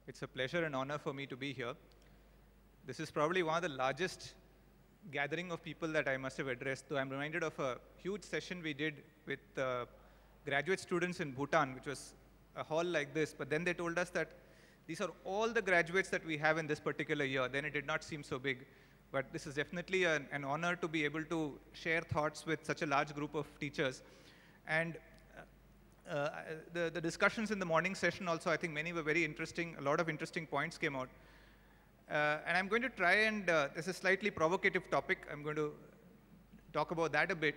It's a pleasure and honor for me to be here. This is probably one of the largest gathering of people that I must have addressed, though I'm reminded of a huge session we did with graduate students in Bhutan, which was a hall like this, but then they told us that these are all the graduates that we have in this particular year. Then it did not seem so big, but this is definitely an honor to be able to share thoughts with such a large group of teachers. And the discussions in the morning session also, I think many were very interesting. A lot of interesting points came out. And I'm going to try and, this is a slightly provocative topic. I'm going to talk about that a bit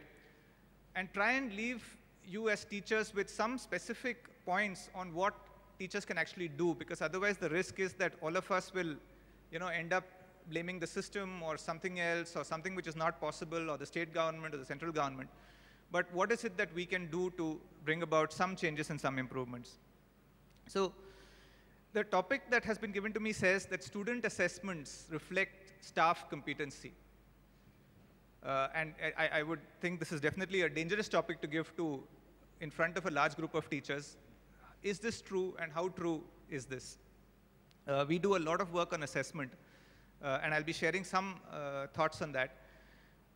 and try and leave you as teachers with some specific points on what teachers can actually do, because otherwise the risk is that all of us will end up blaming the system or something else or something which is not possible, or the state government or the central government. But what is it that we can do to bring about some changes and some improvements? So the topic that has been given to me says that student assessments reflect staff competency. And I would think this is definitely a dangerous topic to give in front of a large group of teachers. Is this true, and how true is this? We do a lot of work on assessment, and I'll be sharing some thoughts on that.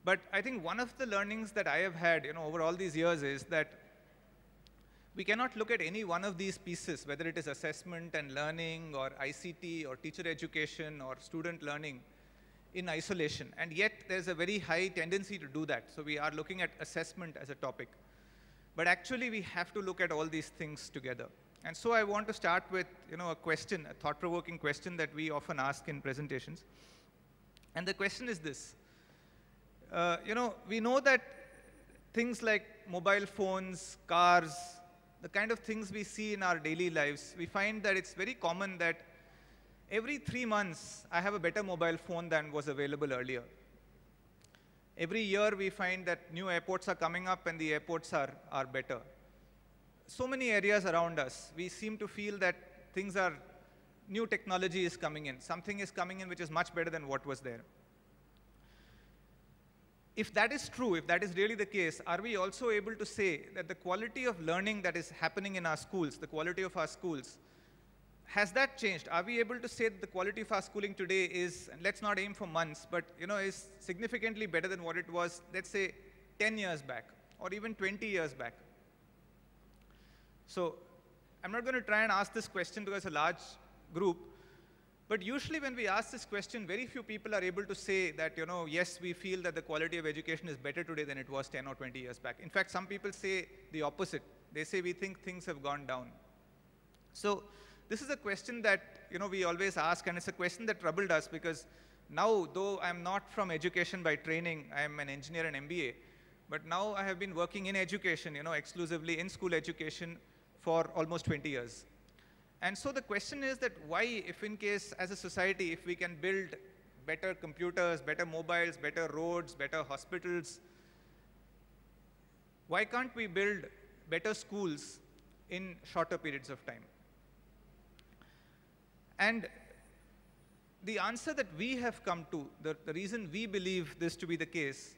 But I think one of the learnings that I have had over all these years is that we cannot look at any one of these pieces, whether it is assessment and learning or ICT or teacher education or student learning, in isolation. And yet there's a very high tendency to do that. So we are looking at assessment as a topic. But actually we have to look at all these things together. And so I want to start with a question, a thought-provoking question that we often ask in presentations. And the question is this. We know that things like mobile phones, cars, the kind of things we see in our daily lives, we find that it's very common that every 3 months I have a better mobile phone than was available earlier. Every year we find that new airports are coming up and the airports are better. So many areas around us, we seem to feel that new technology is coming in. Something is coming in which is much better than what was there. If that is true, if that is really the case, are we also able to say that the quality of learning that is happening in our schools, the quality of our schools, has that changed? Are we able to say that the quality of our schooling today is, and let's not aim for months, but is significantly better than what it was, let's say, 10 years back, or even 20 years back? So I'm not going to try and ask this question because it's a large group, but usually when we ask this question, very few people are able to say that, yes, we feel that the quality of education is better today than it was 10 or 20 years back. In fact, some people say the opposite. They say we think things have gone down. So this is a question that we always ask, and it's a question that troubled us because now, though I'm not from education by training, I'm an engineer and MBA, but now I have been working in education, exclusively in school education for almost 20 years. And so the question is that why, if in case as a society, if we can build better computers, better mobiles, better roads, better hospitals, why can't we build better schools in shorter periods of time? And the answer that we have come to, the reason we believe this to be the case,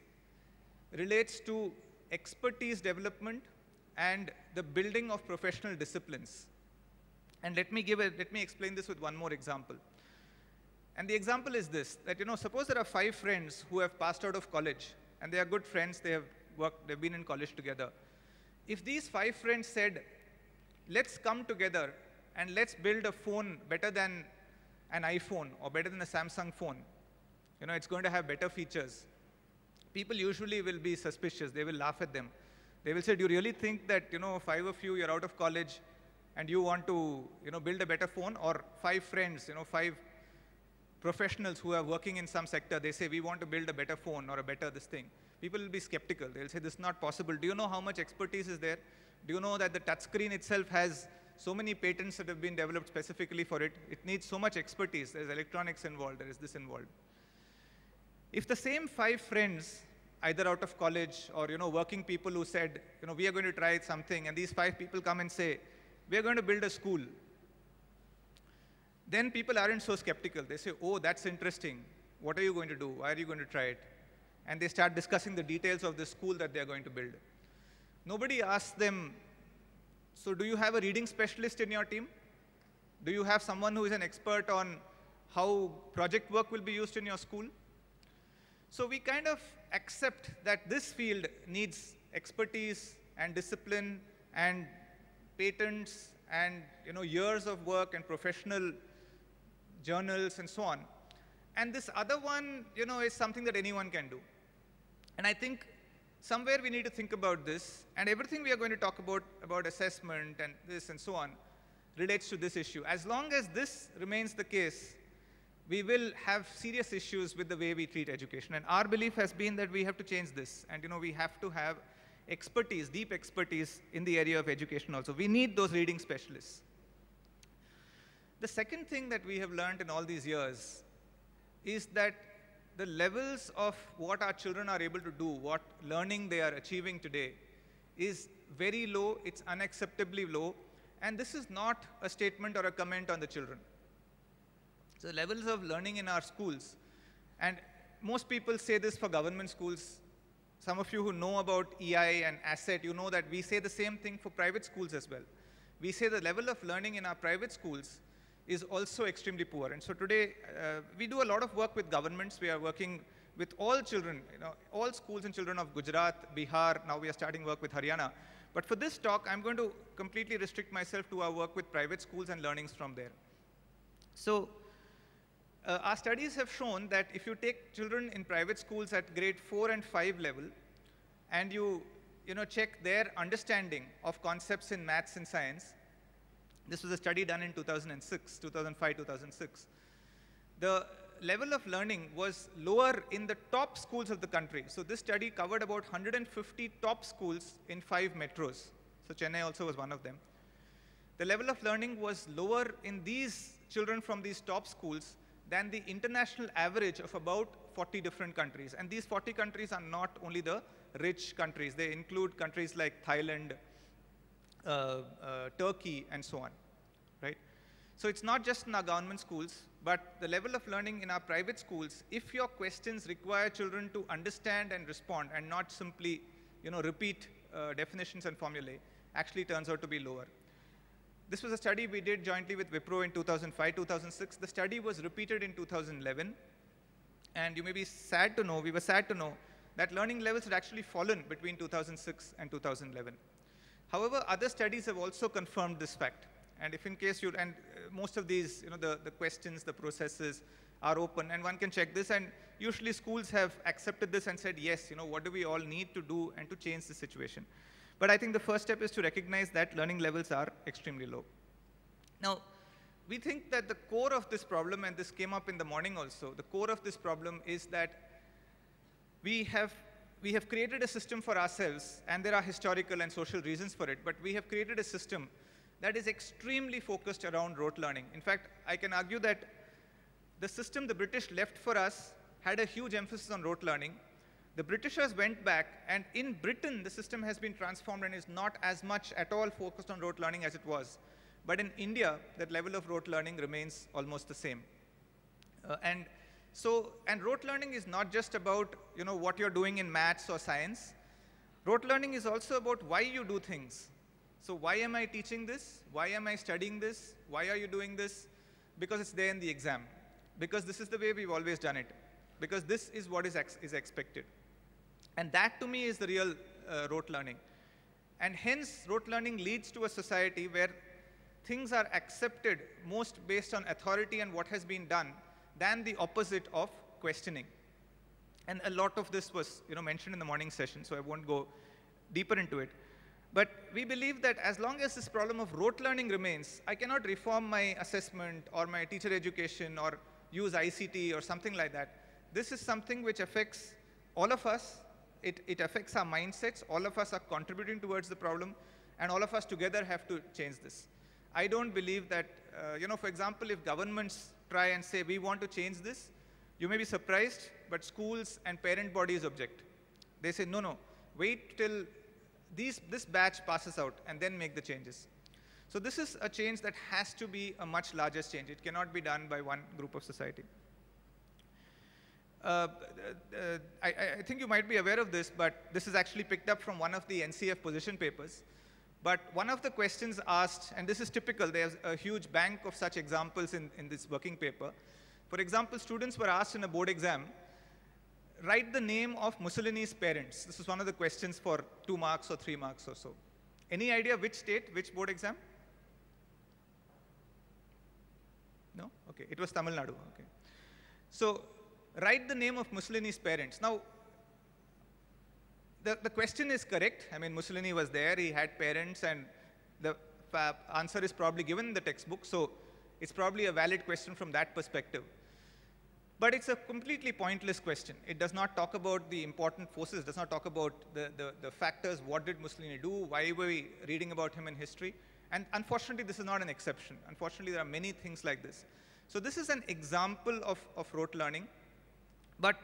relates to expertise development and the building of professional disciplines. And let me explain this with one more example. And the example is this, that suppose there are 5 friends who have passed out of college, and they are good friends, they've been in college together. If these 5 friends said, let's come together and let's build a phone better than an iPhone or better than a Samsung phone, it's going to have better features, people usually will be suspicious. They will laugh at them. They will say, do you really think that 5 of you, you're out of college and you want to build a better phone? Or 5 friends, 5 professionals who are working in some sector, they say, we want to build a better phone or a better this thing. People will be skeptical. They'll say, this is not possible. Do you know how much expertise is there? Do you know that the touchscreen itself has so many patents that have been developed specifically for it? It needs so much expertise. There's electronics involved. There is this involved. If the same 5 friends, either out of college or working people who said, we are going to try something, and these 5 people come and say, we are going to build a school, then people aren't so skeptical. They say, oh, that's interesting. What are you going to do? Why are you going to try it? And they start discussing the details of the school that they're going to build. Nobody asks them, so do you have a reading specialist in your team? Do you have someone who is an expert on how project work will be used in your school? So we kind of accept that this field needs expertise and discipline and patents and years of work and professional journals and so on. And this other one is something that anyone can do. And I think somewhere we need to think about this, and everything we are going to talk about assessment and this and so on relates to this issue. As long as this remains the case, we will have serious issues with the way we treat education. And our belief has been that we have to change this. And we have to have expertise, deep expertise in the area of education also. We need those reading specialists. The second thing that we have learned in all these years is that the levels of what our children are able to do, what learning they are achieving today, is very low, it's unacceptably low, and this is not a statement or a comment on the children. So the levels of learning in our schools, and most people say this for government schools. Some of you who know about EI and ASSET, you know that we say the same thing for private schools as well. We say the level of learning in our private schools is also extremely poor. And so today, we do a lot of work with governments. We are working with all children, all schools and children of Gujarat, Bihar. Now we are starting work with Haryana. But for this talk, I'm going to completely restrict myself to our work with private schools and learnings from there. So our studies have shown that if you take children in private schools at grade 4 and 5 level, and you check their understanding of concepts in maths and science, this was a study done in 2005, 2006. The level of learning was lower in the top schools of the country. So this study covered about 150 top schools in 5 metros. So Chennai also was one of them. The level of learning was lower in these children from these top schools than the international average of about 40 different countries. And these 40 countries are not only the rich countries. They include countries like Thailand, Turkey, and so on, right? So it's not just in our government schools, but the level of learning in our private schools, if your questions require children to understand and respond and not simply, repeat definitions and formulae, actually turns out to be lower. This was a study we did jointly with Wipro in 2005, 2006. The study was repeated in 2011. And you may be sad to know, we were sad to know, that learning levels had actually fallen between 2006 and 2011. However, other studies have also confirmed this fact. And if in case you, and most of these, the questions, the processes are open, and one can check this. And usually schools have accepted this and said, yes, what do we all need to do and to change the situation. But I think the first step is to recognize that learning levels are extremely low. Now, we think that the core of this problem, and this came up in the morning also, the core of this problem is that we have created a system for ourselves, and there are historical and social reasons for it, but we have created a system that is extremely focused around rote learning. In fact, I can argue that the system the British left for us had a huge emphasis on rote learning. The Britishers went back, and in Britain, the system has been transformed and is not as much at all focused on rote learning as it was. But in India, that level of rote learning remains almost the same. And rote learning is not just about what you're doing in maths or science. Rote learning is also about why you do things. So why am I teaching this? Why am I studying this? Why are you doing this? Because it's there in the exam. Because this is the way we've always done it. Because this is what is expected. And that, to me, is the real rote learning. And hence, rote learning leads to a society where things are accepted most based on authority and what has been done than the opposite of questioning. And a lot of this was mentioned in the morning session, so I won't go deeper into it. But we believe that as long as this problem of rote learning remains, I cannot reform my assessment or my teacher education or use ICT or something like that. This is something which affects all of us. It affects our mindsets. All of us are contributing towards the problem, and all of us together have to change this. I don't believe that, for example, if governments try and say, we want to change this, you may be surprised, but schools and parent bodies object. They say, no, wait till this batch passes out and then make the changes. So this is a change that has to be a much larger change. It cannot be done by one group of society. I think you might be aware of this, but this is actually picked up from one of the NCF position papers. But one of the questions asked, and this is typical, there's a huge bank of such examples in this working paper. For example, students were asked in a board exam, write the name of Mussolini's parents. This is one of the questions for 2 marks or 3 marks or so. Any idea which state, which board exam? No? Okay, it was Tamil Nadu. Okay. So, write the name of Mussolini's parents. Now, the question is correct. I mean, Mussolini was there, he had parents, and the answer is probably given in the textbook, so it's probably a valid question from that perspective. But it's a completely pointless question. It does not talk about the important forces, does not talk about the factors, what did Mussolini do, why were we reading about him in history. And unfortunately, this is not an exception. Unfortunately, there are many things like this. So this is an example of rote learning. But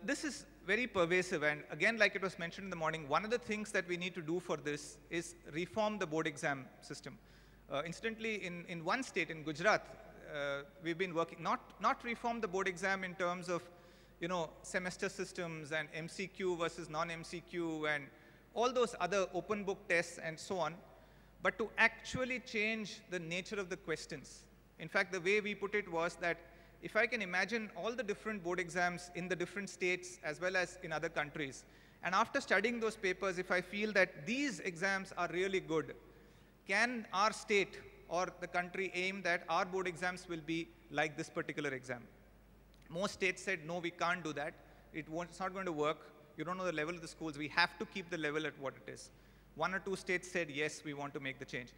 this is very pervasive, and again, like it was mentioned in the morning, one of the things that we need to do for this is reform the board exam system. Incidentally, in one state, in Gujarat, we've been working, not reform the board exam in terms of, semester systems and MCQ versus non-MCQ and all those other open book tests and so on, but to actually change the nature of the questions. In fact, the way we put it was that if I can imagine all the different board exams in the different states as well as in other countries, and after studying those papers, if I feel that these exams are really good, can our state or the country aim that our board exams will be like this particular exam? Most states said, no, we can't do that. It's not going to work. You don't know the level of the schools. We have to keep the level at what it is. 1 or 2 states said, yes, we want to make the change.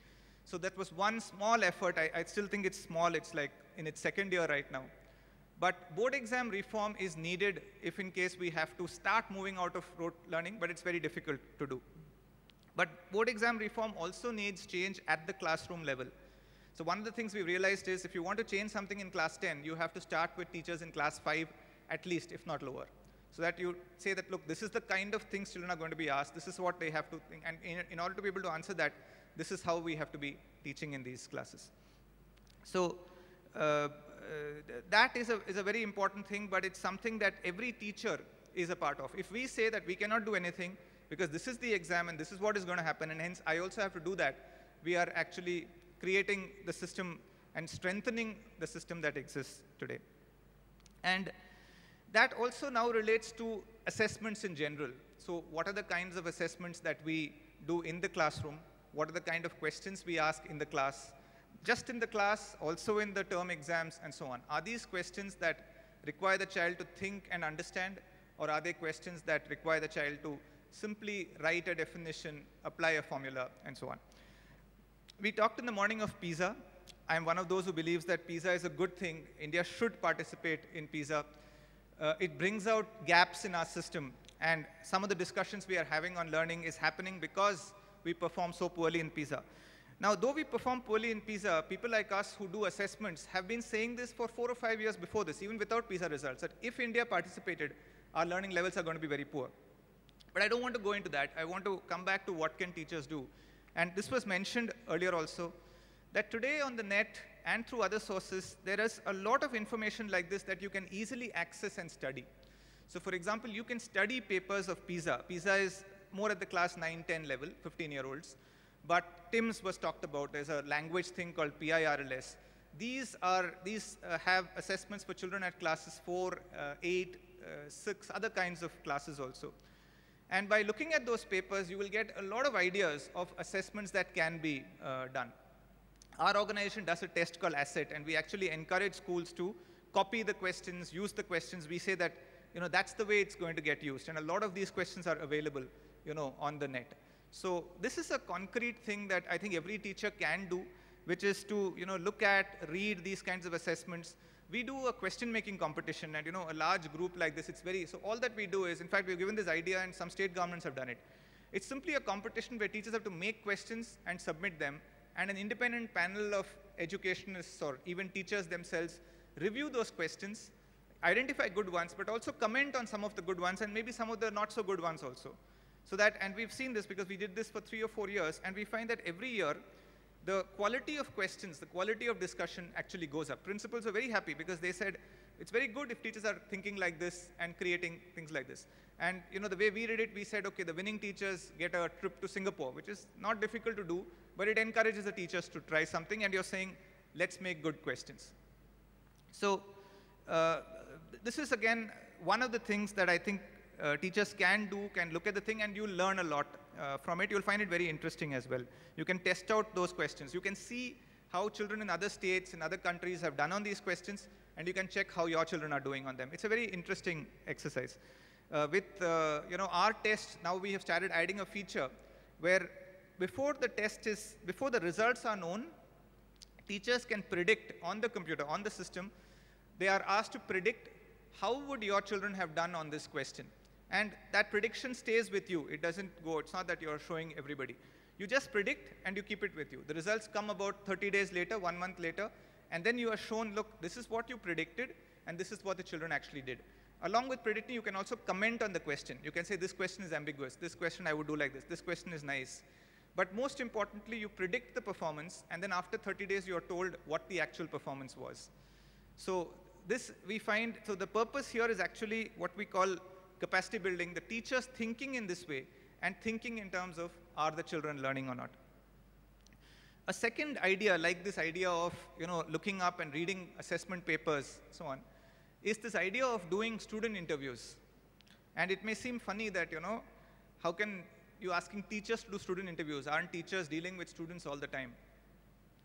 So that was one small effort. I still think it's small. It's like in its 2nd year right now. But board exam reform is needed if in case we have to start moving out of rote learning, but it's very difficult to do. But board exam reform also needs change at the classroom level. So one of the things we realized is if you want to change something in class 10, you have to start with teachers in class 5 at least, if not lower. So that you say that, look, this is the kind of things children are going to be asked, this is what they have to think, and in order to be able to answer that, this is how we have to be teaching in these classes. So that is a very important thing, but it's something that every teacher is a part of. If we say that we cannot do anything because this is the exam and this is what is going to happen, and hence I also have to do that, we are actually creating the system and strengthening the system that exists today. And that also now relates to assessments in general. So what are the kinds of assessments that we do in the classroom? What are the kind of questions we ask in the class? Just in the class, also in the term exams, and so on. Are these questions that require the child to think and understand, or are they questions that require the child to simply write a definition, apply a formula, and so on? We talked in the morning of PISA. I'm one of those who believes that PISA is a good thing. India should participate in PISA. It brings out gaps in our system, and some of the discussions we are having on learning is happening because we perform so poorly in PISA. Now, though we perform poorly in PISA, people like us who do assessments have been saying this for 4 or 5 years before this, even without PISA results, that if India participated, our learning levels are going to be very poor. But I don't want to go into that. I want to come back to what can teachers do. And this was mentioned earlier also, that today on the net and through other sources, there is a lot of information like this that you can easily access and study. So for example, you can study papers of PISA. PISA is more at the class 9, 10 level, 15-year-olds. But TIMSS was talked about. There's a language thing called PIRLS. These have assessments for children at classes 4, 8, 6, other kinds of classes also. And by looking at those papers, you will get a lot of ideas of assessments that can be done. Our organization does a test called ASSET, and we actually encourage schools to copy the questions, use the questions. We say that, that's the way it's going to get used. And a lot of these questions are available, on the net. So this is a concrete thing that I think every teacher can do, which is to, look at, read these kinds of assessments. We do a question-making competition, and, a large group like this, so all that we do is, in fact, we've given this idea, and some state governments have done it. It's simply a competition where teachers have to make questions and submit them, and an independent panel of educationists or even teachers themselves review those questions, identify good ones, but also comment on some of the good ones and maybe some of the not so good ones also. So that, and we've seen this because we did this for 3 or 4 years, and we find that every year, the quality of questions, the quality of discussion actually goes up. Principals are very happy because they said, it's very good if teachers are thinking like this and creating things like this. And the way we did it, we said, okay, the winning teachers get a trip to Singapore, which is not difficult to do, but it encourages the teachers to try something, and you're saying, let's make good questions. So this is, again, one of the things that I think teachers can do, can look at the thing, and you'll learn a lot from it. You'll find it very interesting as well. You can test out those questions. You can see how children in other states, in other countries have done on these questions, and you can check how your children are doing on them. It's a very interesting exercise. With our test, now we have started adding a feature where before the results are known, teachers can predict on the computer, on the system, they are asked to predict how would your children have done on this question. And that prediction stays with you. It doesn't go, it's not that you're showing everybody. You just predict and you keep it with you. The results come about 30 days later, 1 month later, and then you are shown, look, this is what you predicted, and this is what the children actually did. Along with predicting, you can also comment on the question. You can say, this question is ambiguous, this question I would do like this question is nice. But most importantly, you predict the performance, and then after 30 days, you're told what the actual performance was. So this we find, so the purpose here is actually what we call capacity building, the teachers thinking in this way, and thinking in terms of, are the children learning or not? A second idea, like this idea of looking up and reading assessment papers, so on, is this idea of doing student interviews. And it may seem funny that, how can you asking teachers to do student interviews? Aren't teachers dealing with students all the time?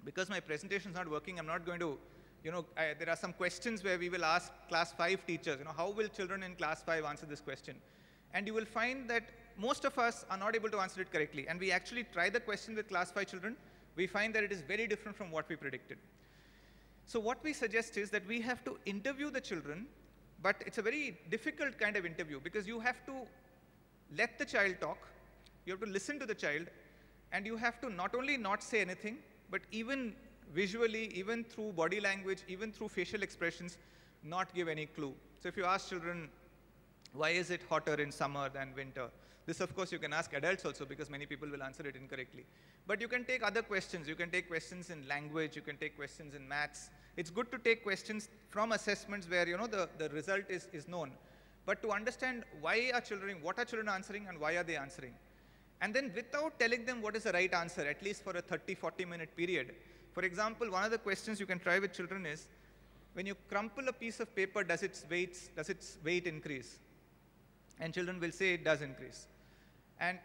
Because my presentation is not working, I'm not going to, there are some questions where we will ask class 5 teachers, how will children in class 5 answer this question? And you will find that most of us are not able to answer it correctly. And we actually try the question with class 5 children. We find that it is very different from what we predicted. So what we suggest is that we have to interview the children, but it's a very difficult kind of interview because you have to let the child talk, you have to listen to the child, and you have to not only not say anything, but even visually, even through body language, even through facial expressions, not give any clue. So if you ask children, why is it hotter in summer than winter? This, of course, you can ask adults also because many people will answer it incorrectly. But you can take other questions. You can take questions in language. You can take questions in maths. It's good to take questions from assessments where the result is known. But to understand why are children, what are children answering and why are they answering? And then without telling them what is the right answer, at least for a 30, 40-minute period. For example, one of the questions you can try with children is, when you crumple a piece of paper, does its weight increase? And children will say it does increase. And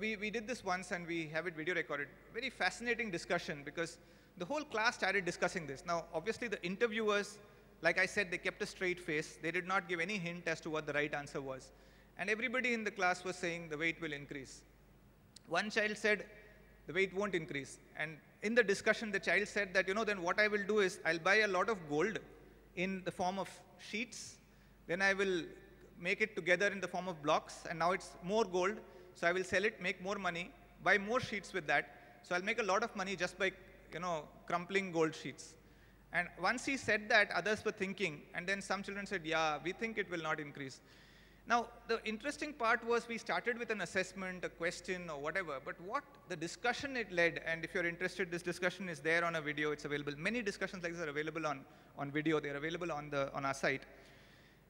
we did this once and we have it video recorded. Very fascinating discussion because the whole class started discussing this. Now, obviously the interviewers, like I said, they kept a straight face. They did not give any hint as to what the right answer was. And everybody in the class was saying the weight will increase. One child said the weight won't increase. And in the discussion, the child said that, then what I will do is I'll buy a lot of gold in the form of sheets. Then I will make it together in the form of blocks, and now it's more gold, so I will sell it, make more money, buy more sheets with that, so I'll make a lot of money just by, crumpling gold sheets. And once he said that, others were thinking, and then some children said, yeah, we think it will not increase. Now, the interesting part was we started with an assessment, a question, or whatever, but what the discussion it led, and if you're interested, this discussion is there on a video, it's available. Many discussions like this are available on video, they're available on our site.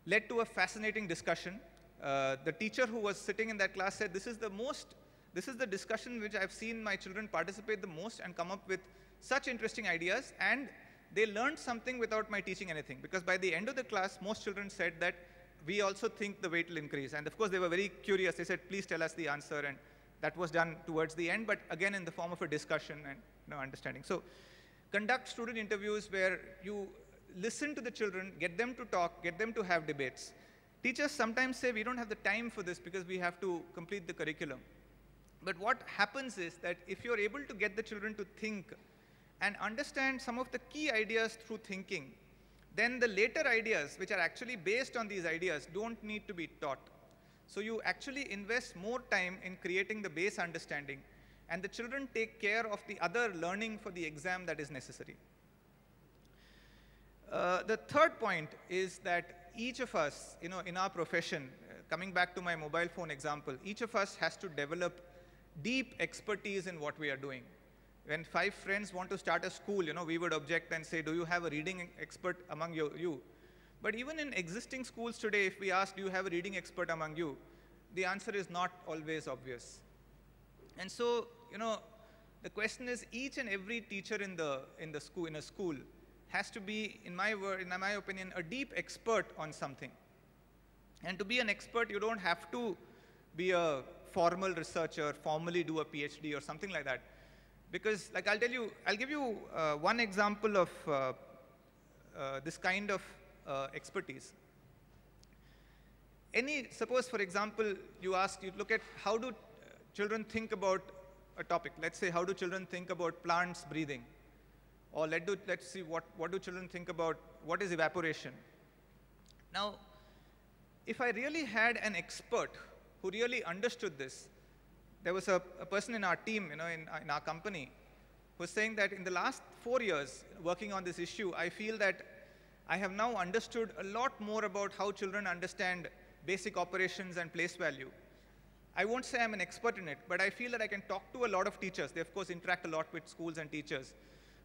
Led to a fascinating discussion. The teacher who was sitting in that class said, this is the discussion which I've seen my children participate the most and come up with such interesting ideas, and they learned something without my teaching anything. Because by the end of the class, most children said that we also think the weight will increase. And of course, they were very curious. They said, please tell us the answer. And that was done towards the end, but again, in the form of a discussion and understanding. So conduct student interviews where you listen to the children, get them to talk, get them to have debates. Teachers sometimes say we don't have the time for this because we have to complete the curriculum. But what happens is that if you're able to get the children to think and understand some of the key ideas through thinking, then the later ideas, which are actually based on these ideas, don't need to be taught. So you actually invest more time in creating the base understanding, and the children take care of the other learning for the exam that is necessary. The third point is that each of us, in our profession, coming back to my mobile phone example, each of us has to develop deep expertise in what we are doing. When 5 friends want to start a school, we would object and say, do you have a reading expert among you? But even in existing schools today, if we ask, do you have a reading expert among you? The answer is not always obvious. And so, the question is, each and every teacher in a school has to be, in my opinion, a deep expert on something. And to be an expert, you don't have to be a formal researcher, formally do a PhD or something like that. Because, like, I'll give you one example of this kind of expertise. Suppose, for example, you look at how do children think about a topic. Let's say, how do children think about plants breathing? Or let's see, what do children think about what is evaporation? Now, if I really had an expert who really understood this, there was a person in our team, in our company, who was saying that in the last 4 years working on this issue, I feel that I have now understood a lot more about how children understand basic operations and place value. I won't say I'm an expert in it, but I feel that I can talk to a lot of teachers. They, of course, interact a lot with schools and teachers.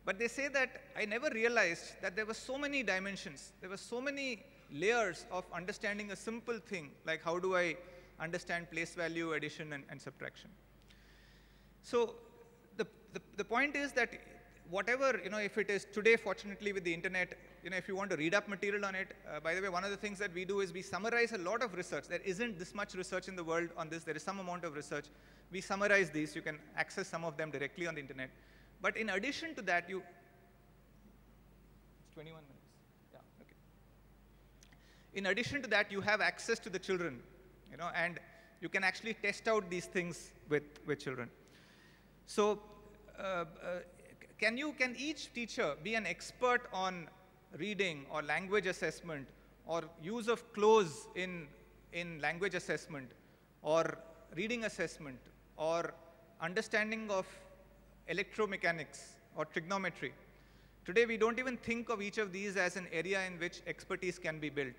But they say that I never realized that there were so many dimensions. There were so many layers of understanding a simple thing, like how do I understand place value, addition, and subtraction. So the point is that whatever, if it is today, fortunately, with the internet, if you want to read up material on it, by the way, one of the things that we do is we summarize a lot of research. There isn't this much research in the world on this. There is some amount of research. We summarize these. You can access some of them directly on the internet. But in addition to that, it's 21 minutes. Yeah, okay. In addition to that, you have access to the children, and you can actually test out these things with children. So, can each teacher be an expert on reading or language assessment or use of close in language assessment or reading assessment or understanding of electromechanics or trigonometry? Today, we don't even think of each of these as an area in which expertise can be built,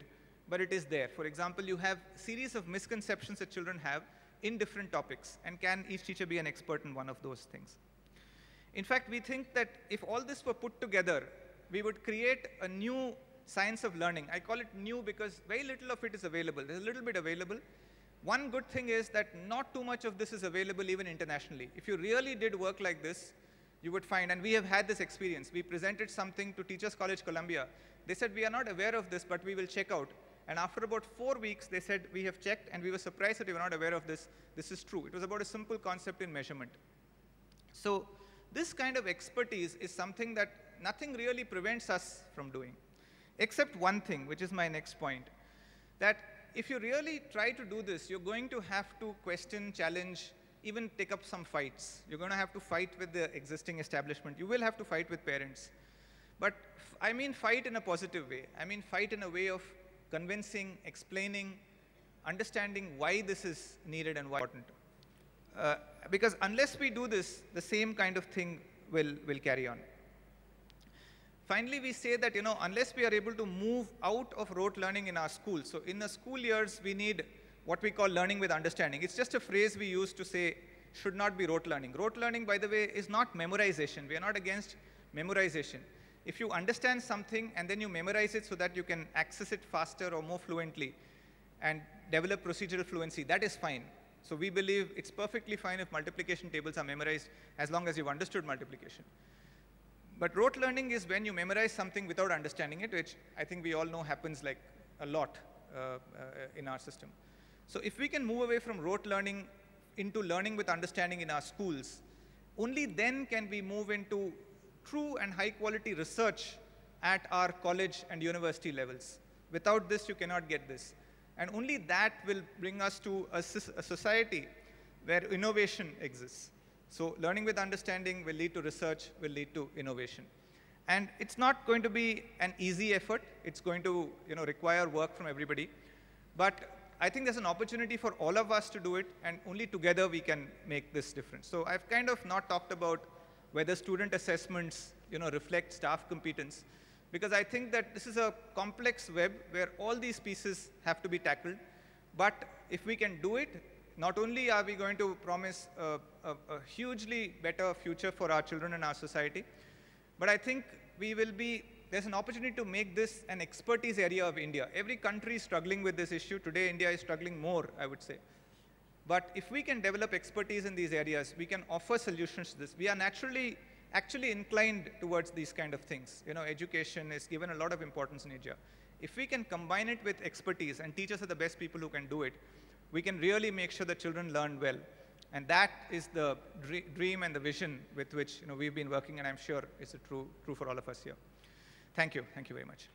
but it is there. For example, you have a series of misconceptions that children have in different topics, and can each teacher be an expert in one of those things? In fact, we think that if all this were put together, we would create a new science of learning. I call it new because very little of it is available. There's a little bit available. One good thing is that not too much of this is available even internationally. If you really did work like this, you would find, and we have had this experience. We presented something to Teachers College Columbia. They said, we are not aware of this, but we will check out. And after about 4 weeks, they said, we have checked, and we were surprised that we were not aware of this. This is true. It was about a simple concept in measurement. So this kind of expertise is something that nothing really prevents us from doing, except one thing, which is my next point, that if you really try to do this, you're going to have to question, challenge, even take up some fights. You're going to have to fight with the existing establishment. You will have to fight with parents. But I mean fight in a positive way. I mean fight in a way of convincing, explaining, understanding why this is needed and why it's important. Because unless we do this, the same kind of thing will carry on. Finally, we say that, unless we are able to move out of rote learning in our schools, so in the school years, we need what we call learning with understanding. It's just a phrase we use to say should not be rote learning. Rote learning, by the way, is not memorization. We are not against memorization. If you understand something and then you memorize it so that you can access it faster or more fluently and develop procedural fluency, that is fine. So we believe it's perfectly fine if multiplication tables are memorized as long as you've understood multiplication. But rote learning is when you memorize something without understanding it, which I think we all know happens like a lot in our system. So if we can move away from rote learning into learning with understanding in our schools, only then can we move into true and high quality research at our college and university levels. Without this, you cannot get this. And only that will bring us to a society where innovation exists. So learning with understanding will lead to research, will lead to innovation. And it's not going to be an easy effort. It's going to require work from everybody. But I think there's an opportunity for all of us to do it, and only together we can make this difference. So I've kind of not talked about whether student assessments reflect staff competence, because I think that this is a complex web where all these pieces have to be tackled. But if we can do it, not only are we going to promise a hugely better future for our children and our society, but I think we will be there's an opportunity to make this an expertise area of India. Every country is struggling with this issue. Today, India is struggling more, I would say. But if we can develop expertise in these areas, we can offer solutions to this. We are naturally actually inclined towards these kind of things. You know, education is given a lot of importance in India. If we can combine it with expertise and teachers are the best people who can do it, we can really make sure that children learn well. And that is the dream and the vision with which we've been working, and I'm sure it's true for all of us here. Thank you very much.